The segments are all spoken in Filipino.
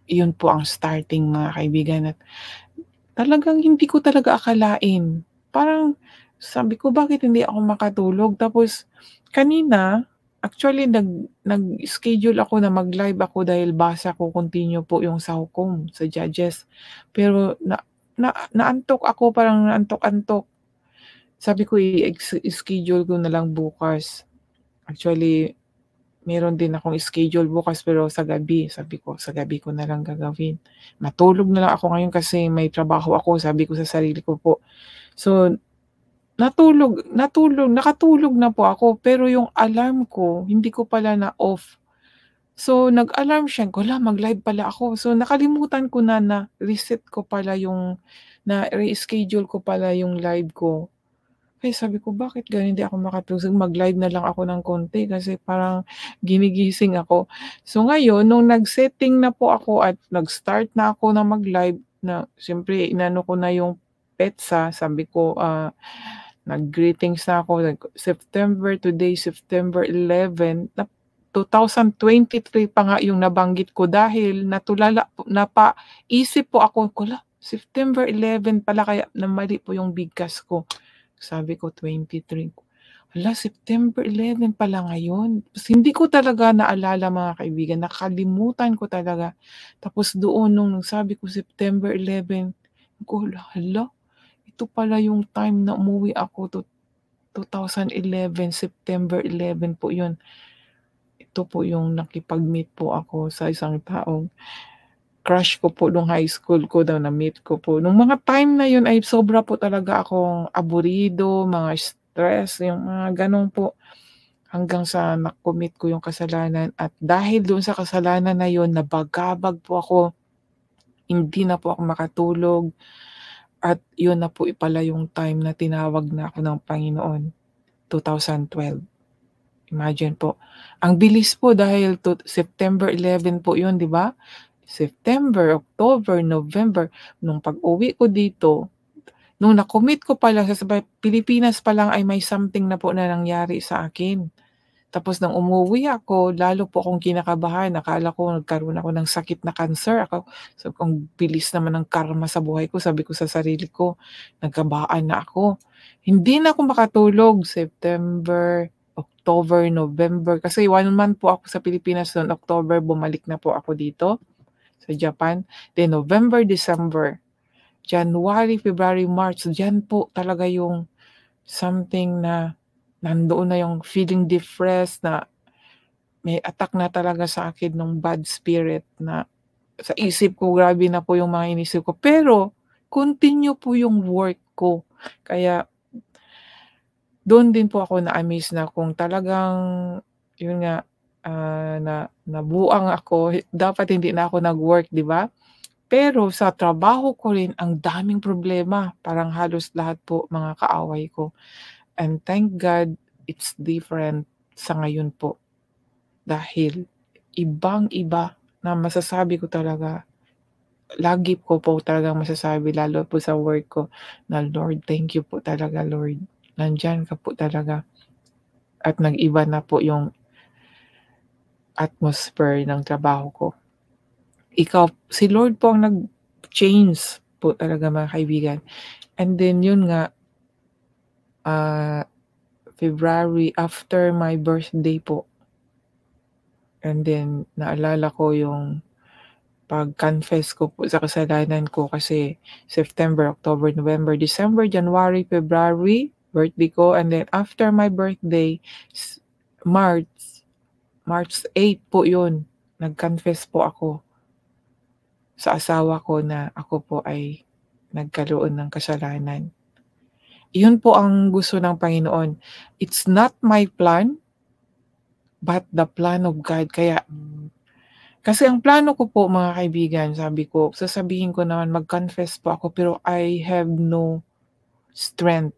Iyon po ang starting mga kaibigan at talagang hindi ko talaga akalain. Parang sabi ko, "Bakit hindi ako makatulog?" Tapos kanina, actually nag-schedule ako na mag-live ako dahil basa ko continue po yung sa hukom, sa judges. Pero naantok ako, parang naantok-antok. Sabi ko i-schedule ko na lang bukas. Actually, meron din akong schedule bukas pero sa gabi. Sabi ko, sa gabi ko na lang gagawin. Matulog na lang ako ngayon kasi may trabaho ako, sabi ko sa sarili ko po. So, nakatulog na po ako pero yung alarm ko hindi ko pala na-off. So, nag-alarm siya, hala mag-live pala ako. So, nakalimutan ko na reset ko pala yung na-reschedule ko pala yung live ko. Kaya sabi ko, "Bakit gano'n hindi ako makatulog, mag-live na lang ako ng konti kasi parang ginigising ako." So ngayon nung nag-setting na po ako at nag-start na ako na mag-live na siyempre inano ko na yung petsa, sabi ko, nag-greetings na ako, today September 11 na 2023 pa nga yung nabanggit ko dahil napaisip po ako, hala September 11 pala kaya na mali po yung bigkas ko. Sabi ko 23, hala September 11 pala ngayon. Tas hindi ko talaga naalala mga kaibigan, nakalimutan ko talaga. Tapos doon nung sabi ko September 11, ko hala, ito pala yung time na umuwi ako 2011, September 11 po yun. Ito po yung nakipag-meet po ako sa isang taong crush ko po nung high school ko daw na-meet ko po. Nung mga time na yun ay sobra po talaga akong aburido, mga stress, yung mga gano'n po. Hanggang sa na-commit ko yung kasalanan at dahil doon sa kasalanan na yun nabagabag po ako, hindi na po ako makatulog at yun na po pala yung time na tinawag na ako ng Panginoon, 2012. Imagine po, ang bilis po dahil September 11 po yun, 'di ba? September, October, November, nung pag-uwi ko dito, nung na-commit ko pala sa Pilipinas pa lang ay may something na po na nangyari sa akin. Tapos nung umuwi ako, lalo po akong kinakabahan, akala ko nagkaroon ako ng sakit na cancer, sabi ko, "Ang bilis naman ng karma sa buhay ko," sabi ko sa sarili ko, "Nagkabaan na ako." Hindi na ako makatulog, September, October, November, kasi 1 month po ako sa Pilipinas no'n, October bumalik na po ako dito sa Japan, then November, December, January, February, March, diyan po talaga yung something na nandoon na yung feeling depressed na may attack na talaga sa akin nung bad spirit na sa isip ko grabe na po yung mga inisip ko, pero continue po yung work ko. Kaya do'n din po ako na-amaze na kung talagang yun nga, nabuang ako, dapat hindi na ako nag-work, 'di ba? Pero sa trabaho ko rin ang daming problema, parang halos lahat po mga kaaway ko. And thank God it's different sa ngayon po. Dahil ibang-iba na masasabi ko talaga, lagi ko po talagang masasabi lalo po sa work ko na, "Lord, thank you po talaga Lord. Nandiyan ka po talaga." At nag-iba na po yung atmosphere ng trabaho ko. Si Lord po ang nag-change po talaga mga kaibigan. And then yun nga, ah, February after my birthday po, and then naalala ko yung pag-confess ko po sa kasalanan ko kasi September, October, November, December, January, February, birthday ko, and then after my birthday, s March, March 8 po yun, nag-confess po ako sa asawa ko na ako po ay nagkaroon ng kasalanan. Iyon po ang gusto ng Panginoon. It's not my plan, but the plan of God. Kaya kasi ang plano ko po mga kaibigan, sabi ko, sasabihin ko naman mag-confess po ako pero I have no strength.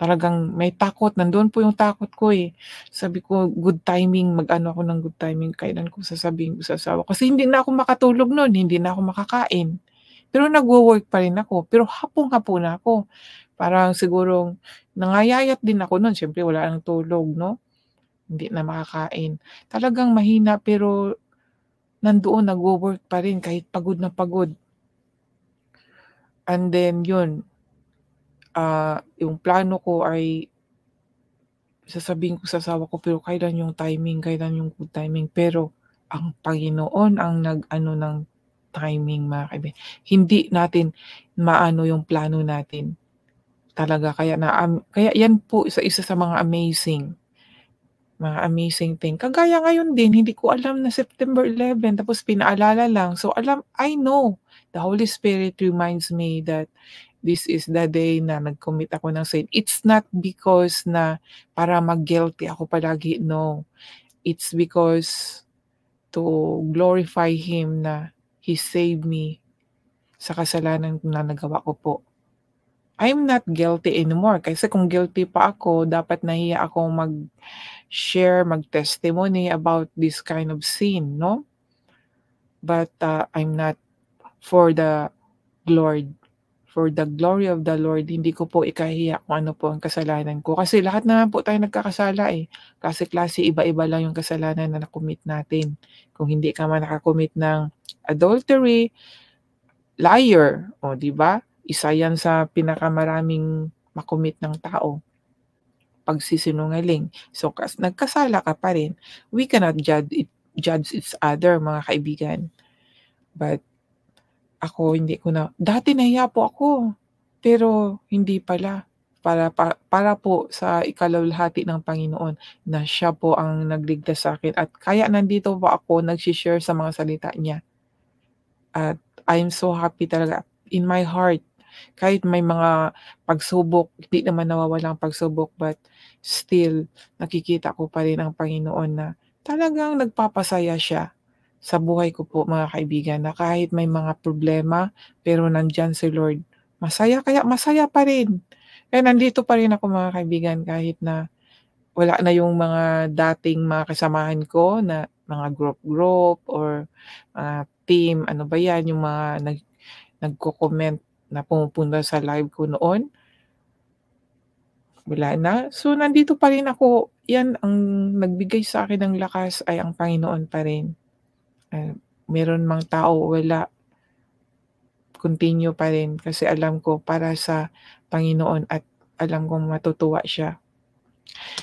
Talagang may takot, nandoon po yung takot ko, eh. Sabi ko, good timing, mag-ano ako ng good timing, kailan ko sasabihin ko sa asawa ko. Kasi hindi na ako makatulog no'n, hindi na ako makakain. Pero nagwo-work pa rin ako, pero hapong-hapon na ako. Parang siguro nangayayat din ako no'n, siyempre wala ng tulog 'no, hindi na makakain. Talagang mahina pero nandoon nagwo-work pa rin kahit pagod na pagod. And then yun, yung plano ko ay sasabihin ko sa asawa ko, pero kailan yung good timing. Pero ang Panginoon ang nag-ano ng timing, mga kaibigan. Hindi natin maano yung plano natin talaga, kaya yan po isa sa mga amazing thing. Kagaya ngayon din, hindi ko alam na September 11 tapos pinaalala lang. So I know the Holy Spirit reminds me that this is the day na nag-commit ako ng sin. It's not because na para mag-guilty ako palagi, no. It's because to glorify Him na He saved me sa kasalanan na nagawa ko po. I'm not guilty anymore, kasi kung guilty pa ako, dapat nahiya akong mag-share, mag-testimony about this kind of sin, no? But, I'm not, for the Lord, for the glory of the Lord, hindi ko po ikahiya kung ano po ang kasalanan ko. Kasi lahat naman po tayo nagkakasala, eh. Klase-klase, iba-iba lang yung kasalanan na na-commit natin. Kung hindi ka man naka-commit ng adultery, liar, o 'di ba? Isa 'yan sa pinakamaraming ma-commit ng tao, pagsisinungaling. So nagkasala ka pa rin. We cannot judge each other, mga kaibigan. But ako, hindi ko na dati nahiya po ako, pero hindi pala. Para po sa ikalulhati ng Panginoon na siya po ang nagligtas sa akin, at kaya nandito po ako nagshi-share sa mga salita niya. At I'm so happy talaga in my heart, kahit may mga pagsubok, hindi naman nawawala ang pagsubok, but still nakikita ko pa rin ang Panginoon na talagang nagpapasaya siya sa buhay ko po, mga kaibigan, na kahit may mga problema, pero nandiyan si Lord. Kaya masaya pa rin. Kaya nandito pa rin ako, mga kaibigan, kahit na wala na yung mga dating mga kasamahan ko na mga group or team, ano ba 'yan, yung mga nagko-comment na pumupunta sa live ko noon, wala na. So, nandito pa rin ako. 'Yan ang nagbigay sa akin ng lakas, ay ang Panginoon pa rin. Meron mang tao o wala, continue pa rin, kasi alam ko para sa Panginoon, at alam kong matutuwa siya.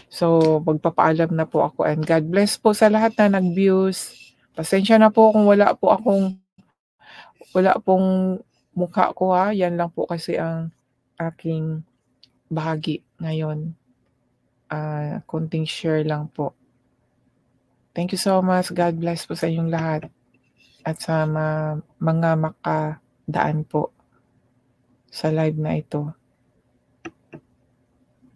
So, magpapaalam na po ako, and God bless po sa lahat na nag-views. Pasensya na po kung wala pong mukha ko, ha. Yan lang po kasi ang aking bahagi ngayon. Konting share lang po. Thank you so much. God bless po sa inyong lahat, at sa mga makadaan po sa live na ito.